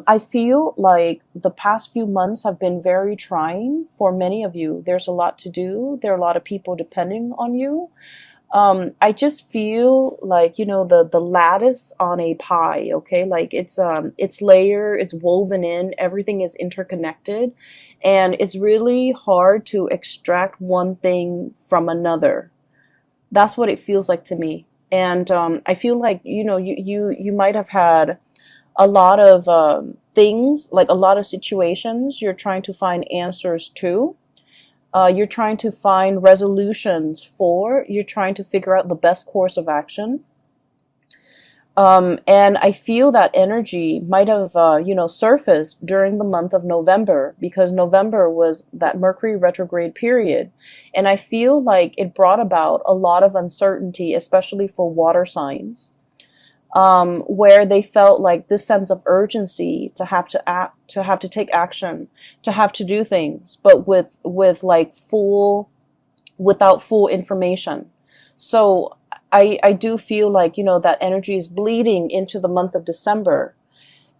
I feel like the past few months have been very trying for many of you. There's a lot to do. There are a lot of people depending on you. I just feel like, the lattice on a pie, okay? Like it's layered, it's woven in, everything is interconnected, and it's really hard to extract one thing from another. That's what it feels like to me. And I feel like, you might have had a lot of things, like a lot of situations you're trying to find answers to. You're trying to find resolutions for, you're trying to figure out the best course of action. And I feel that energy might have, surfaced during the month of November, because November was that Mercury retrograde period. And I feel like it brought about a lot of uncertainty, especially for water signs, where they felt like this sense of urgency to have to act, to have to take action, to have to do things, but with like without full information. So I do feel like, that energy is bleeding into the month of December.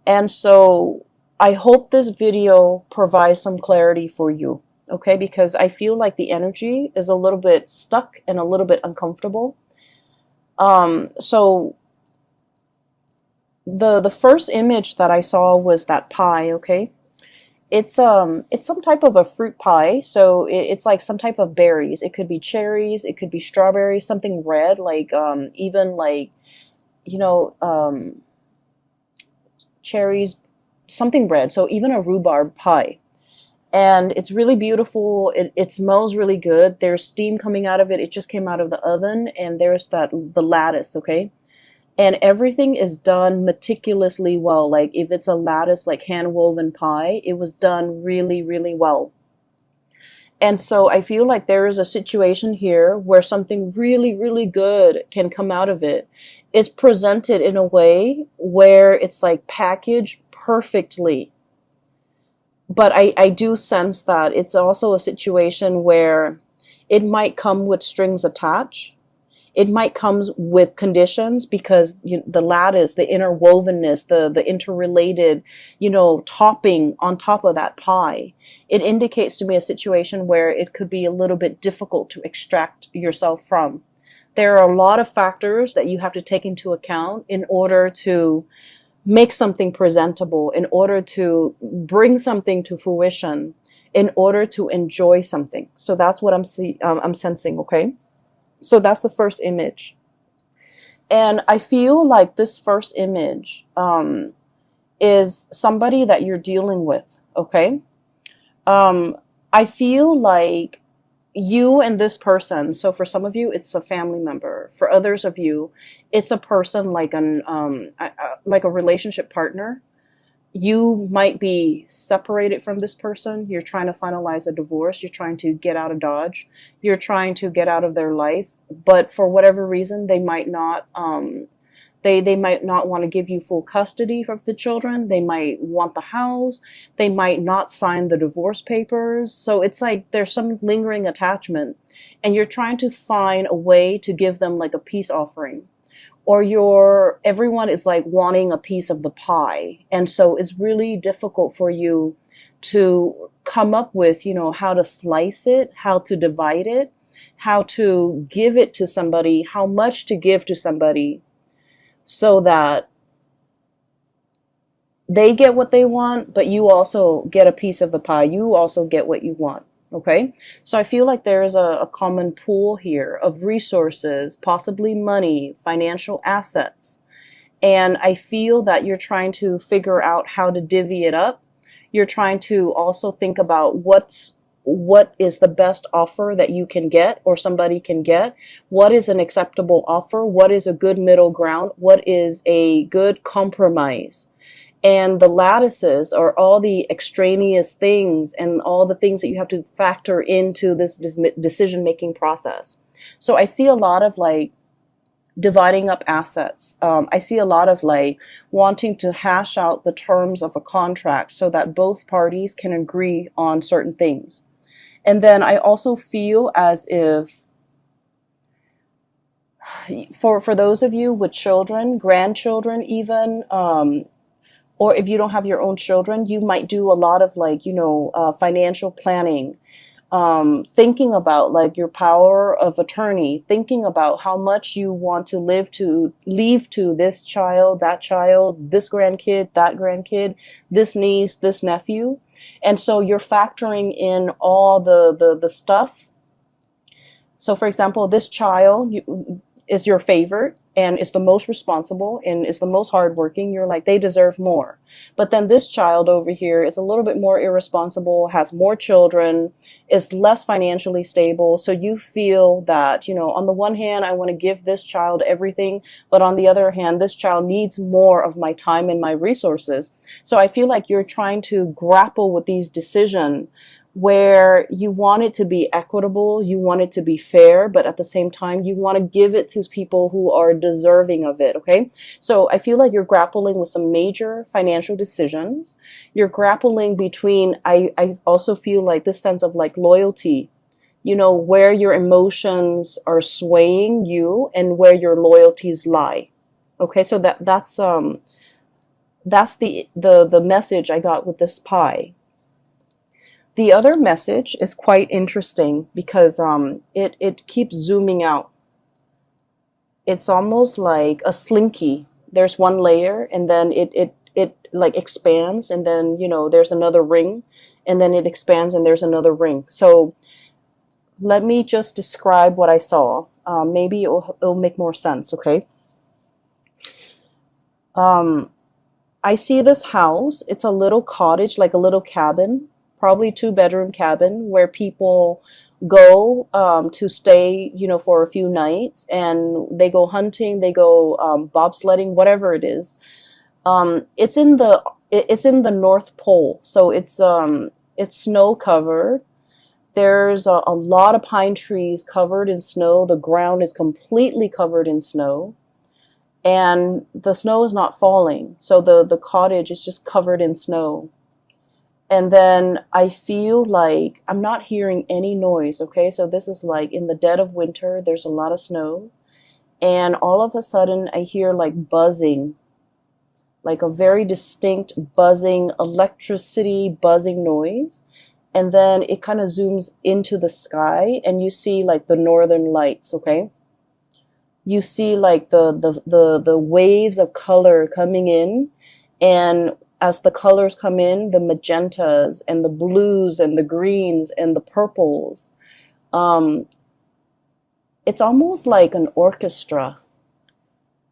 And so I hope this video provides some clarity for you, okay? Because I feel like the energy is a little bit stuck and a little bit uncomfortable. So the first image that I saw was that pie, okay? It's some type of a fruit pie, so it's like some type of berries. It could be cherries, it could be strawberries, something red, like even like, you know, cherries, something red. So even a rhubarb pie. And it's really beautiful. It smells really good. There's steam coming out of it. It just came out of the oven, and there's the lattice, okay? And everything is done meticulously well. Like if it's a lattice, like hand woven pie, it was done really, really well. And so I feel like there is a situation here where something really, really good can come out of it. It's presented in a way where it's like packaged perfectly. But I do sense that it's also a situation where it might come with strings attached. It might come with conditions, because the lattice, the interwovenness, the interrelated, topping on top of that pie, it indicates to me a situation where it could be a little bit difficult to extract yourself from. There are a lot of factors that you have to take into account in order to make something presentable, in order to bring something to fruition, in order to enjoy something. So that's what I'm sensing, okay? So that's the first image. And I feel like this first image is somebody that you're dealing with, okay? I feel like you and this person, so for some of you, it's a family member. For others of you, it's a person like like a relationship partner. You might be separated from this person. You're trying to finalize a divorce. You're trying to get out of Dodge. You're trying to get out of their life. But for whatever reason, they might not, they might not want to give you full custody of the children. They might want the house. They might not sign the divorce papers. So it's like there's some lingering attachment, and you're trying to find a way to give them like a peace offering. Or everyone is like wanting a piece of the pie. And so it's really difficult for you to come up with, how to slice it, how to divide it, how to give it to somebody, how much to give to somebody, so that they get what they want, but you also get a piece of the pie. You also get what you want. Okay, so I feel like there is a common pool here of resources, possibly money, financial assets. And I feel that you're trying to figure out how to divvy it up. You're trying to also think about what is the best offer that you can get, or somebody can get. What is an acceptable offer? What is a good middle ground? What is a good compromise? And the lattices are all the extraneous things and all the things that you have to factor into this decision-making process. So I see a lot of like dividing up assets. I see a lot of like wanting to hash out the terms of a contract so that both parties can agree on certain things. And then I also feel as if for those of you with children, grandchildren even, Or if you don't have your own children, you might do a lot of like, financial planning, thinking about like your power of attorney, thinking about how much you want to leave to this child, this grandkid, that grandkid, this niece, this nephew. And so you're factoring in all the stuff. So for example, this child is your favorite and is the most responsible and is the most hardworking. You're like, they deserve more. But then this child over here is a little bit more irresponsible, has more children, is less financially stable. So you feel that, on the one hand, I want to give this child everything, but on the other hand, this child needs more of my time and my resources. So I feel like you're trying to grapple with these decisions where you want it to be equitable, you want it to be fair, but at the same time, you want to give it to people who are deserving of it, okay? So I feel like you're grappling with some major financial decisions. You're grappling between, I also feel like this sense of like loyalty, where your emotions are swaying you and where your loyalties lie. Okay, so that's the message I got with this pie. The other message is quite interesting because it keeps zooming out. It's almost like a slinky. There's one layer and then it like expands, and then there's another ring, and then it expands and there's another ring. So let me just describe what I saw. Maybe it'll make more sense, okay? I see this house. It's a little cottage, like a little cabin, probably 2-bedroom cabin where people go to stay, for a few nights, and they go hunting, they go bobsledding, whatever it is. It's in the North Pole, so it's snow covered. There's a lot of pine trees covered in snow. The ground is completely covered in snow, and the snow is not falling, so the cottage is just covered in snow. And then I feel like I'm not hearing any noise, okay? So this is like in the dead of winter, there's a lot of snow. And all of a sudden I hear like buzzing, like a very distinct buzzing, electricity buzzing noise. And then it kind of zooms into the sky and you see like the northern lights, okay? You see like the waves of color coming in, and as the colors come in, the magentas and the blues and the greens and the purples, it's almost like an orchestra.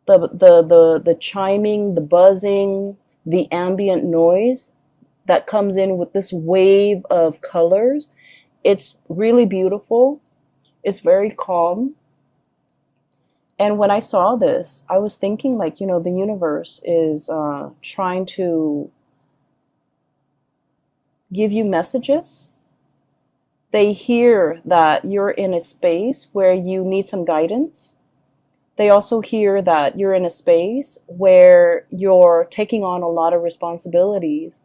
The chiming, the buzzing, the ambient noise that comes in with this wave of colors. It's really beautiful. It's very calm. And when I saw this, I was thinking like, the universe is trying to give you messages. They hear that you're in a space where you need some guidance. They also hear that you're in a space where you're taking on a lot of responsibilities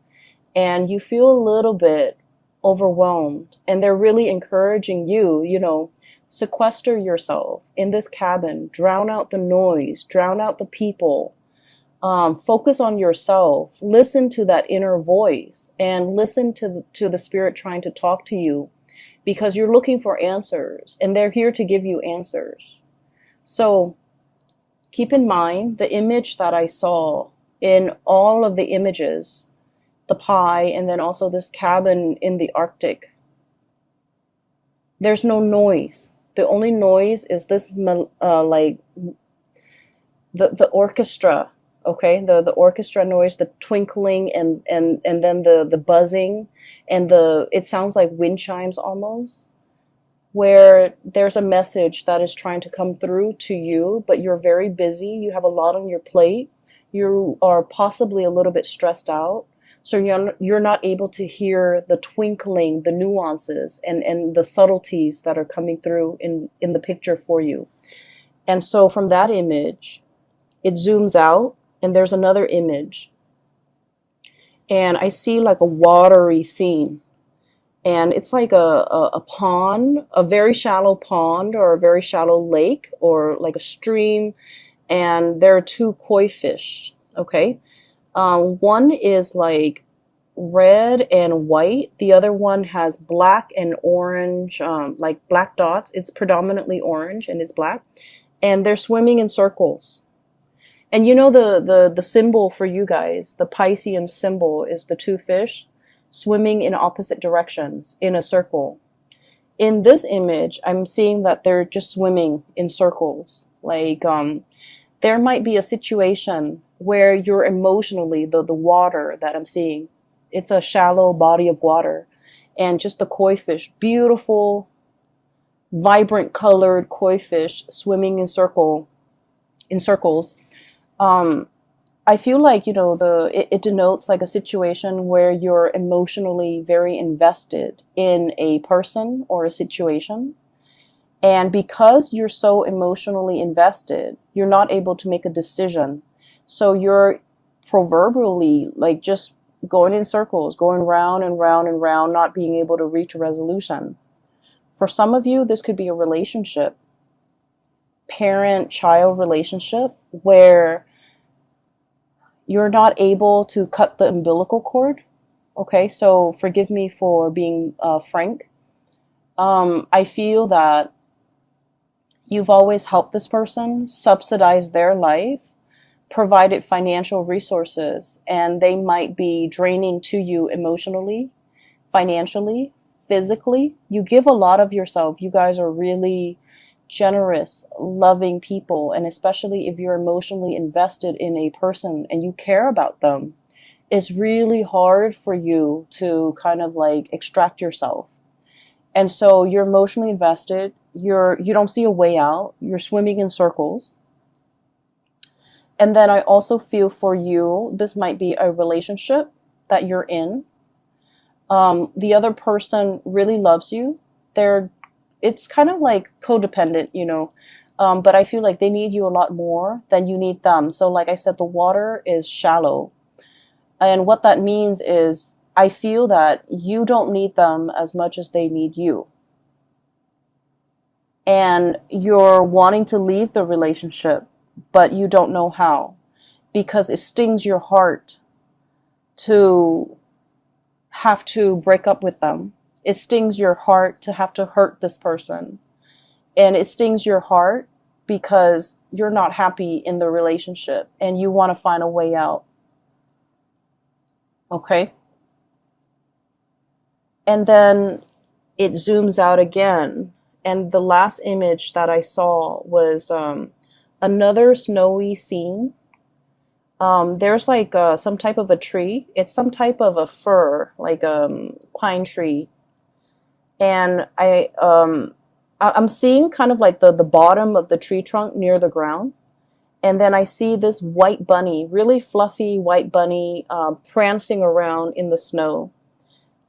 and you feel a little bit overwhelmed. And they're really encouraging you, sequester yourself in this cabin, drown out the noise, drown out the people, focus on yourself, listen to that inner voice, and listen to the spirit trying to talk to you, because you're looking for answers and they're here to give you answers. So keep in mind the image that I saw in all of the images, the pie, and then also this cabin in the Arctic. There's no noise. The only noise is this, like the orchestra, okay? The orchestra noise, the twinkling, and then the buzzing, and it sounds like wind chimes almost, where there's a message that is trying to come through to you, but you're very busy. You have a lot on your plate. You are possibly a little bit stressed out. So you're not able to hear the twinkling, the nuances, and the subtleties that are coming through in the picture for you. And so from that image, it zooms out, and there's another image. And I see like a watery scene. And it's like a pond, a very shallow pond, or a very shallow lake, or like a stream. And there are 2 koi fish, okay? One is like red and white. The other one has black and orange, like black dots. It's predominantly orange and it's black. And they're swimming in circles. And you know the symbol for you guys, the Piscean symbol is the two fish swimming in opposite directions in a circle. In this image, I'm seeing that they're just swimming in circles. Like there might be a situation where you're emotionally the water that I'm seeing. It's a shallow body of water, and just the koi fish, beautiful, vibrant colored koi fish swimming in circles. Um, I feel like, you know, it denotes like a situation where you're emotionally very invested in a person or a situation. And because you're so emotionally invested, you're not able to make a decision. So you're proverbially like just going in circles, going round and round and round, not being able to reach a resolution. For some of you, this could be a relationship, parent-child relationship, where you're not able to cut the umbilical cord. Okay, so forgive me for being frank. I feel that you've always helped this person, subsidized their life, provided financial resources, and they might be draining to you emotionally, financially, physically. You give a lot of yourself. You guys are really generous, loving people, and especially if you're emotionally invested in a person and you care about them, it's really hard for you to kind of like extract yourself. And so you're emotionally invested, you don't see a way out, you're swimming in circles. And then I also feel for you, this might be a relationship that you're in. The other person really loves you. It's kind of like codependent, you know. But I feel like they need you a lot more than you need them. So like I said, the water is shallow. And what that means is I feel that you don't need them as much as they need you. And you're wanting to leave the relationship, but you don't know how, because it stings your heart to have to break up with them. It stings your heart to have to hurt this person. And it stings your heart because you're not happy in the relationship and you want to find a way out. Okay? And then it zooms out again. And the last image that I saw was another snowy scene. There's like some type of a tree. It's some type of a fir, like a pine tree. And I'm seeing kind of like the bottom of the tree trunk near the ground. And then I see this white bunny, really fluffy white bunny, prancing around in the snow.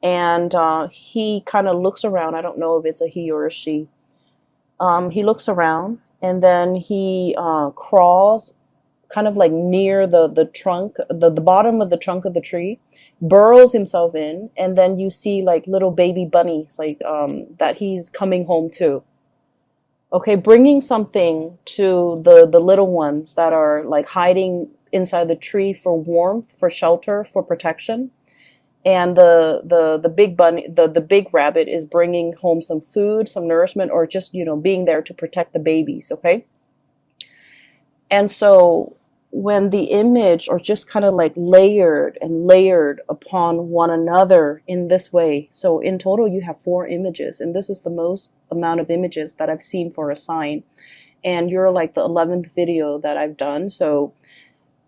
And he kind of looks around. I don't know if it's a he or a she. He looks around and then he crawls kind of like near the trunk, the bottom of the trunk of the tree, burrows himself in, and then you see like little baby bunnies like that he's coming home to. Okay, bringing something to the little ones that are like hiding inside the tree for warmth, for shelter, for protection. And the big bunny, the big rabbit is bringing home some food, some nourishment, or just, you know, being there to protect the babies. Okay. And so when the image are just kind of like layered and layered upon one another in this way, so in total you have 4 images, and this is the most amount of images that I've seen for a sign, and you're like the 11th video that I've done. So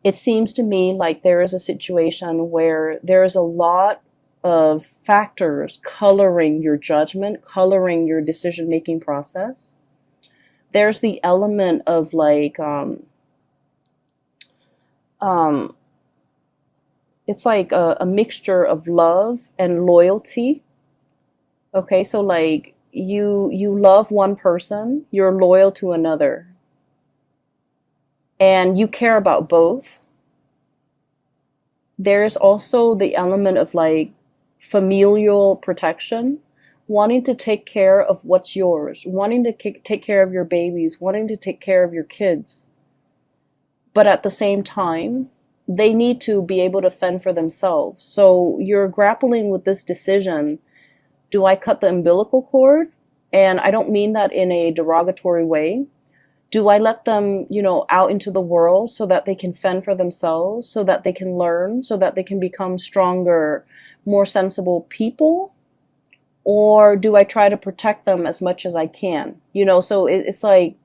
it seems to me like there is a situation where there is a lot of factors coloring your judgment, coloring your decision-making process. There's the element of like it's like a mixture of love and loyalty. Okay, so like you love one person, you're loyal to another, and you care about both. There's also the element of like familial protection, wanting to take care of what's yours, wanting to take care of your babies, wanting to take care of your kids. But at the same time, they need to be able to fend for themselves. So you're grappling with this decision. Do I cut the umbilical cord? And I don't mean that in a derogatory way. Do I let them, out into the world so that they can fend for themselves, so that they can learn, so that they can become stronger, more sensible people? Or do I try to protect them as much as I can? So it's like,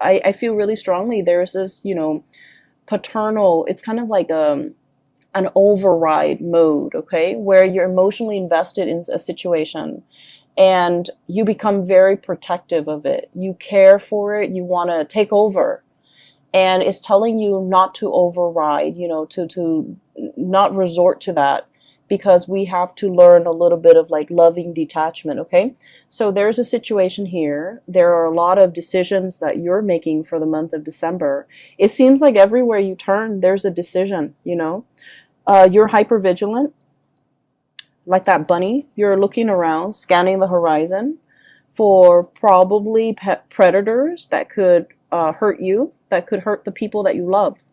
I feel really strongly there's this, paternal, it's kind of like an override mode, okay, where you're emotionally invested in a situation and you become very protective of it. You care for it. You want to take over. And it's telling you not to override, to not resort to that, because we have to learn a little bit of like loving detachment, okay? So there's a situation here. There are a lot of decisions that you're making for the month of December. It seems like everywhere you turn, there's a decision, You're hypervigilant, like that bunny. You're looking around, scanning the horizon for probably predators that could hurt you, that could hurt the people that you love.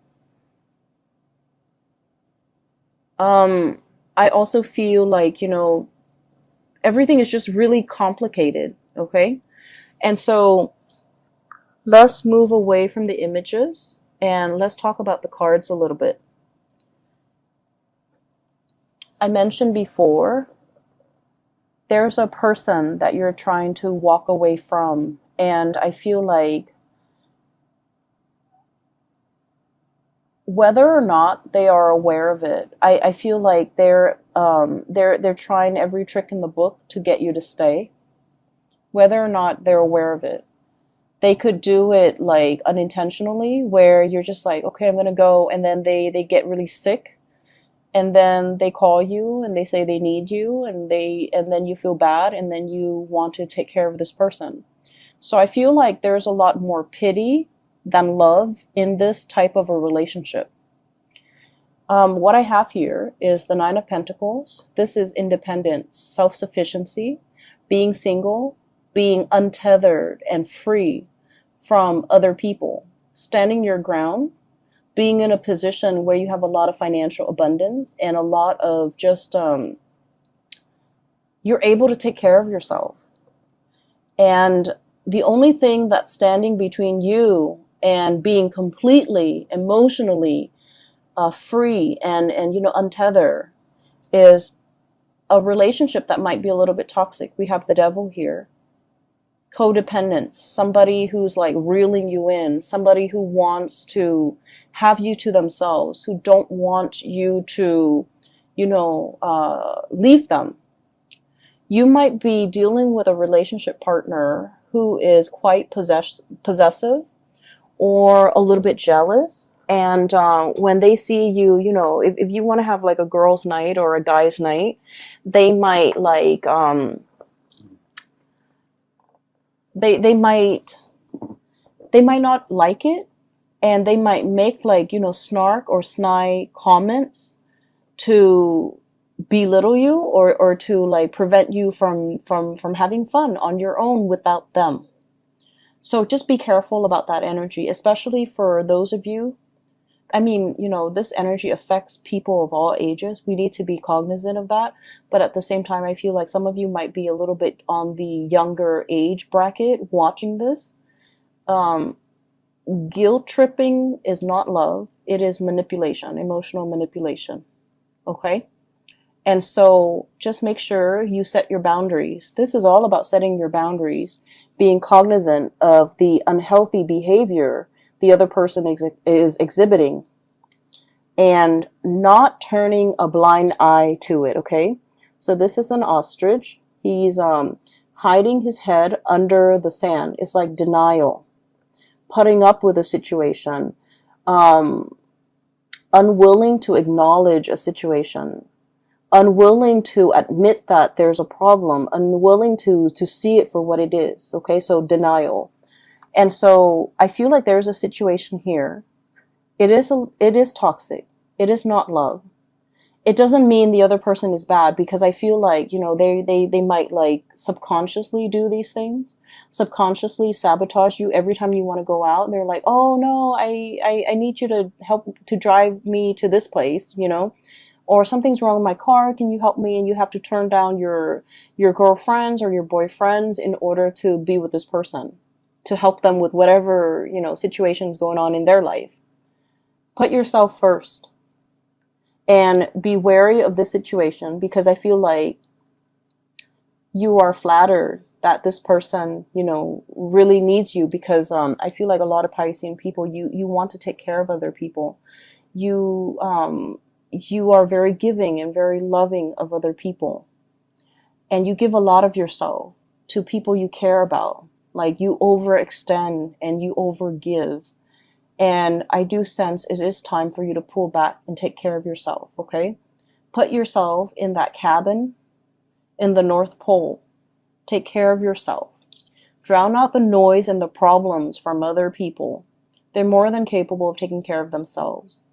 I also feel like, everything is just really complicated, okay? And so let's move away from the images and let's talk about the cards a little bit. I mentioned before, there's a person that you're trying to walk away from, and I feel like whether or not they are aware of it, I feel like they're trying every trick in the book to get you to stay, whether or not they're aware of it. They could do it like unintentionally, where you're just like, okay, I'm gonna go, and then they get really sick, and then they call you and they say they need you, and then you feel bad, and then you want to take care of this person. So I feel like there's a lot more pity than love in this type of a relationship. What I have here is the Nine of Pentacles. This is independence, self-sufficiency, being single, being untethered and free from other people, standing your ground, being in a position where you have a lot of financial abundance and a lot of just, you're able to take care of yourself. And the only thing that's standing between you and being completely emotionally free and untethered is a relationship that might be a little bit toxic. We have the devil here. Codependence, somebody who's like reeling you in, somebody who wants to have you to themselves, who don't want you to, leave them. You might be dealing with a relationship partner who is quite possessive or a little bit jealous. And when they see you, if you want to have like a girl's night or a guy's night, they might like, they might not like it, and they might make like, snark or snide comments to belittle you or to like prevent you from having fun on your own without them. So just be careful about that energy, especially for those of you. I mean, this energy affects people of all ages. We need to be cognizant of that. But at the same time, I feel like some of you might be a little bit on the younger age bracket watching this. Guilt tripping is not love. It is manipulation, emotional manipulation. Okay? And so just make sure you set your boundaries. This is all about setting your boundaries, being cognizant of the unhealthy behavior the other person is exhibiting, and not turning a blind eye to it, okay? So this is an ostrich. He's hiding his head under the sand. It's like denial, putting up with a situation, unwilling to acknowledge a situation, unwilling to admit that there's a problem, unwilling to see it for what it is, okay? So denial. And so I feel like there's a situation here. It is toxic. It is not love. It doesn't mean the other person is bad, because I feel like, they might like subconsciously do these things, subconsciously sabotage you every time you want to go out. And they're like, oh no, I need you to help to drive me to this place, you know, or something's wrong with my car, can you help me? And you have to turn down your girlfriends or your boyfriends in order to be with this person, to help them with whatever, you know, situations going on in their life. Put yourself first and be wary of this situation, because I feel like you are flattered that this person, you know, really needs you, because I feel like a lot of Piscean people, you want to take care of other people. You are very giving and very loving of other people, and you give a lot of yourself to people you care about. Like, you overextend and you overgive. And I do sense it is time for you to pull back and take care of yourself, okay? Put yourself in that cabin in the North Pole. Take care of yourself. Drown out the noise and the problems from other people. They're more than capable of taking care of themselves,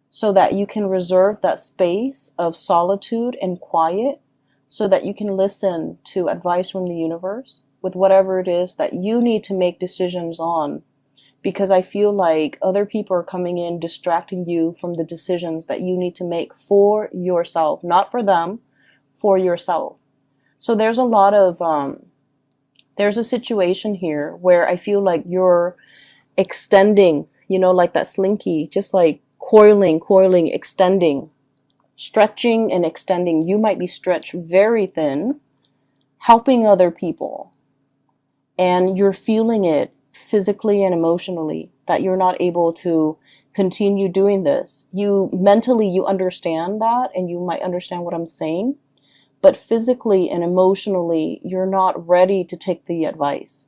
so that you can reserve that space of solitude and quiet, so that you can listen to advice from the universe with whatever it is that you need to make decisions on. Because I feel like other people are coming in, distracting you from the decisions that you need to make for yourself, not for them, for yourself. So there's a lot of, there's a situation here where I feel like you're extending, you know, like that slinky, just like coiling, extending, stretching and extending. You might be stretched very thin, helping other people, and you're feeling it physically and emotionally, that you're not able to continue doing this. You mentally, you understand that, and you might understand what I'm saying, but physically and emotionally, you're not ready to take the advice.